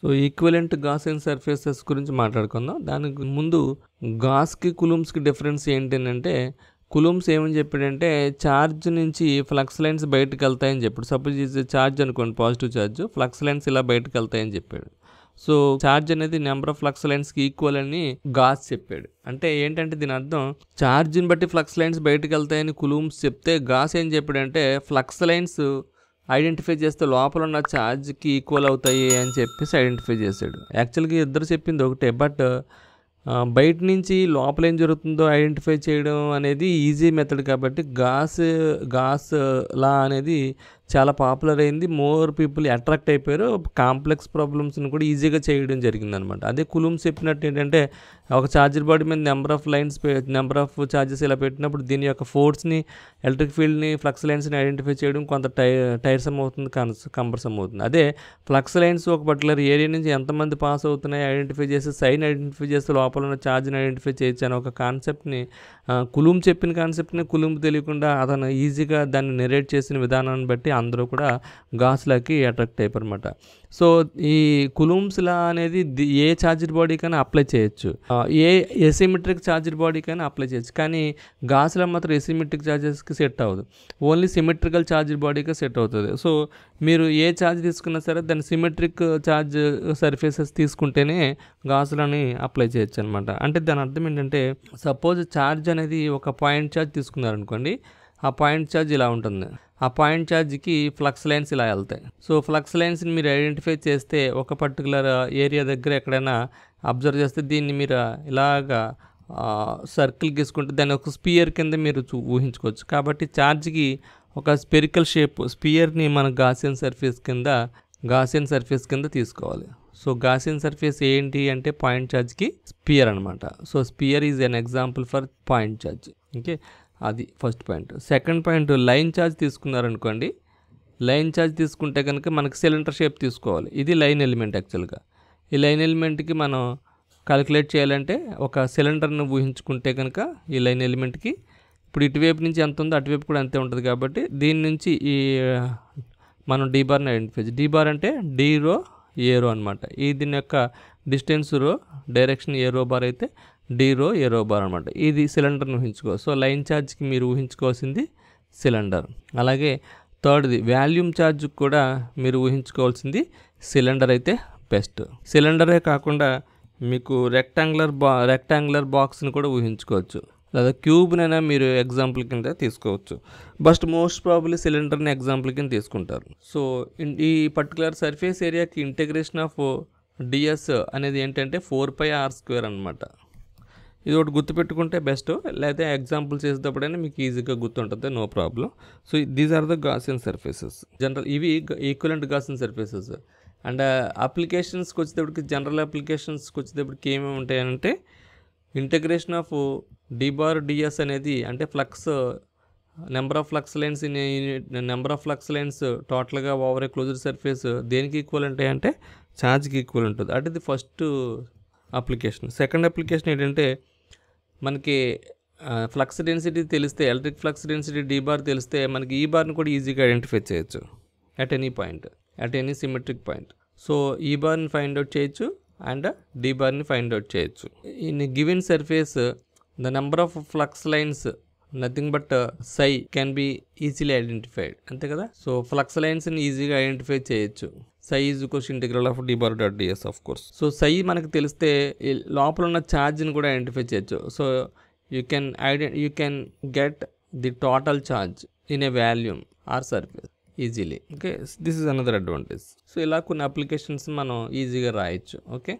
So equivalent Gaussian surfaces గురించి మాట్లాడుకుందాం. దానికి ముందు గాస్కి కులూమ్స్కి డిఫరెన్స్ ఏంటంటే, కులూమ్స్ ఏమని చెప్పాడంటే ఛార్జ్ నుంచి ఫ్లక్స్ లైన్స్ బయటకు వెళ్తాయని చెప్పాడు. సపోజ్ ఇది ఛార్జ్ అనుకోండి, పాజిటివ్ ఛార్జ్, ఫ్లక్స్ లైన్స్ ఇలా బయటకు వెళ్తాయని చెప్పాడు. సో ఛార్జ్ అనేది నెంబర్ ఆఫ్ ఫ్లక్స్ లైన్స్కి ఈక్వల్ అని గాస్ చెప్పాడు. అంటే ఏంటంటే దీని అర్థం ఛార్జ్ని బట్టి ఫ్లక్స్ లైన్స్ బయటకు వెళ్తాయని కులూమ్స్ చెప్తే, గాస్ ఏం చెప్పాడంటే ఫ్లక్స్ లైన్స్ ఐడెంటిఫై చేస్తే లోపల ఉన్న ఛార్జ్కి ఈక్వల్ అవుతాయి అని చెప్పేసి ఐడెంటిఫై చేశాడు. యాక్చువల్గా ఇద్దరు చెప్పింది ఒకటే, బట్ బయట నుంచి లోపల ఏం జరుగుతుందో ఐడెంటిఫై చేయడం అనేది ఈజీ మెథడ్ కాబట్టి గాస్ లా అనేది చాలా పాపులర్ అయింది. మోర్ పీపుల్ అట్రాక్ట్ అయిపోయారు. కాంప్లెక్స్ ప్రాబ్లమ్స్ని కూడా ఈజీగా చేయడం జరిగింది అనమాట. అదే కులూమ్స్ చెప్పినట్టు ఏంటంటే ఒక ఛార్జర్ బాడీ మీద నెంబర్ ఆఫ్ ఛార్జెస్ ఇలా పెట్టినప్పుడు దీని యొక్క ఫోర్స్ని, ఎలక్ట్రిక్ ఫీల్డ్ని, ఫ్లక్స్ లైన్స్ని ఐడెంటిఫై చేయడం కొంత టైర్సమ్ అవుతుంది, కంబర్సమ్ అవుతుంది. అదే ఫ్లక్స్ లైన్స్ ఒక పర్టికులర్ ఏరియా నుంచి ఎంతమంది పాస్ అవుతున్నాయి ఐడెంటిఫై చేసి, సైన్ ఐడెంటిఫై చేస్తే లోపల ఉన్న ఛార్జ్ని ఐడెంటిఫై చేయొచ్చు అని ఒక కాన్సెప్ట్ని, కులూమ్ చెప్పిన కాన్సెప్ట్ని కులూమ్ తెలియకుండా అతను ఈజీగా దాన్ని నెరేట్ చేసిన విధానాన్ని బట్టి అందరూ కూడా గాస్లాకి అట్రాక్ట్ అయిపోయారు అనమాట. సో ఈ కులూమ్స్ లా అనేది ఏ ఛార్జర్ బాడీకైనా అప్లై చేయొచ్చు, ఏ ఎసిమెట్రిక్ ఛార్జర్ బాడీకైనా అప్లై చేయొచ్చు. కానీ గాస్లా మాత్రం ఎసిమెట్రిక్ ఛార్జెస్కి సెట్ అవ్వదు, ఓన్లీ సిమెట్రికల్ ఛార్జర్ బాడీకి సెట్ అవుతుంది. సో మీరు ఏ ఛార్జ్ తీసుకున్నా సరే దాన్ని సిమెట్రిక్ ఛార్జ్ సర్ఫేసెస్ తీసుకుంటేనే గాస్లని అప్లై చేయొచ్చు అనమాట. అంటే దాని అర్థం ఏంటంటే, సపోజ్ ఛార్జ్ అనేది ఒక పాయింట్ ఛార్జ్ తీసుకున్నారనుకోండి, ఆ పాయింట్ ఛార్జ్ ఇలా ఉంటుంది, ఆ పాయింట్ ఛార్జ్కి ఫ్లక్స్ లైన్స్ ఇలా వెళ్తాయి. సో ఫ్లక్స్ లైన్స్ని మీరు ఐడెంటిఫై చేస్తే ఒక పర్టికులర్ ఏరియా దగ్గర ఎక్కడైనా అబ్జర్వ్ చేస్తే దీన్ని మీరు ఇలాగా సర్కిల్ గీసుకుంటే దాన్ని ఒక స్పియర్ కింద మీరు ఊహించుకోవచ్చు. కాబట్టి ఛార్జ్కి ఒక స్పెరికల్ షేప్ స్పియర్ని మన గాసియన్ సర్ఫేస్ కింద తీసుకోవాలి. సో గాసియన్ సర్ఫేస్ ఏంటి అంటే పాయింట్ ఛార్జ్కి స్పియర్ అనమాట. So sphere is an example for point charge. Okay, అది first point. Second point, line charge తీసుకున్నారనుకోండి. లైన్ ఛార్జ్ తీసుకుంటే కనుక మనకి సిలిండర్ షేప్ తీసుకోవాలి. ఇది లైన్ ఎలిమెంట్. యాక్చువల్గా ఈ లైన్ ఎలిమెంట్కి మనం క్యాలిక్యులేట్ చేయాలంటే ఒక సిలిండర్ను ఊహించుకుంటే కనుక ఈ లైన్ ఎలిమెంట్కి ఇప్పుడు ఇటువైపు నుంచి ఎంత ఉందో అటువైపు కూడా అంతే ఉంటుంది. కాబట్టి దీని నుంచి ఈ మనం డీ బార్ని ఐడెంటిఫై చేయాలి. డీ బార్ అంటే డీ రో ఏ రో అనమాట. ఈ దీని యొక్క డిస్టెన్స్ రో, డైరెక్షన్ ఏ రో బార్ అయితే డీ రో ఏ రో బార్ అనమాట. ఇది సిలిండర్ని ఊహించుకో. సో లైన్ ఛార్జ్కి మీరు ఊహించుకోవాల్సింది సిలిండర్. అలాగే థర్డ్ది వాల్యూమ్ ఛార్జ్ కూడా మీరు ఊహించుకోవాల్సింది సిలిండర్ అయితే బెస్ట్. సిలిండరే కాకుండా మీకు రెక్టాంగులర్ బాక్స్ని కూడా ఊహించుకోవచ్చు, లేదా క్యూబ్నైనా మీరు ఎగ్జాంపుల్ కింద తీసుకోవచ్చు. బట్ మోస్ట్ ప్రాబబ్లీ సిలిండర్ని ఎగ్జాంపుల్ కింద తీసుకుంటారు. సో ఈ పర్టికులర్ సర్ఫేస్ ఏరియాకి ఇంటిగ్రేషన్ ఆఫ్ డిఎస్ అనేది ఏంటంటే 4πr² అనమాట. ఇది ఒకటి గుర్తుపెట్టుకుంటే బెస్ట్, లేదా ఎగ్జాంపుల్ చేసేటప్పుడైనా మీకు ఈజీగా గుర్తుంటుంది, no problem. So these are the Gaussian surfaces. ఇవి ఈక్వలెంట్ గాసియన్ సర్ఫేసెస్. అండ్ అప్లికేషన్స్కి వచ్చేటప్పటికి, జనరల్ అప్లికేషన్స్కి వచ్చేటప్పటికి ఏమేమి ఉంటాయంటే, integration of D bar DS అనేది అంటే నెంబర్ ఆఫ్ ఫ్లక్స్ లైన్స్ టోటల్గా ఓవర్ ఏ క్లోజ్డ్ సర్ఫేస్ దేనికి ఈక్వల్ ఉంటాయంటే ఛార్జ్కి ఈక్వల్ ఉంటుంది. అంటే ఇది ఫస్ట్ అప్లికేషన్. సెకండ్ అప్లికేషన్ ఏంటంటే, మనకి ఫ్లక్స్ డెన్సిటీ తెలిస్తే, electric flux density D bar తెలిస్తే మనకి ఈ బార్ని కూడా ఈజీగా ఐడెంటిఫై చేయొచ్చు at any point, at any symmetric point. So ఈ బార్ని ఫైండ్ అవుట్ చేయొచ్చు అండ్ డి బార్ని ఫైండ్ అవుట్ చేయొచ్చు. In given surface the number of flux lines nothing but psi can be easily identified, అంతే కదా. సో ఫ్లక్స్ లైన్స్ని ఈజీగా identify చేయొచ్చు. Psi is equals integral of D bar dot DS of course. So psi మనకు తెలిస్తే లోపల ఉన్న ఛార్జ్ని కూడా ఐడెంటిఫై చేయొచ్చు. So you can get the total charge in a volume or surface easily. Okay, this is another advantage. So ఇలా కొన్ని applications మనం ఈజీగా రాయొచ్చు. ఓకే.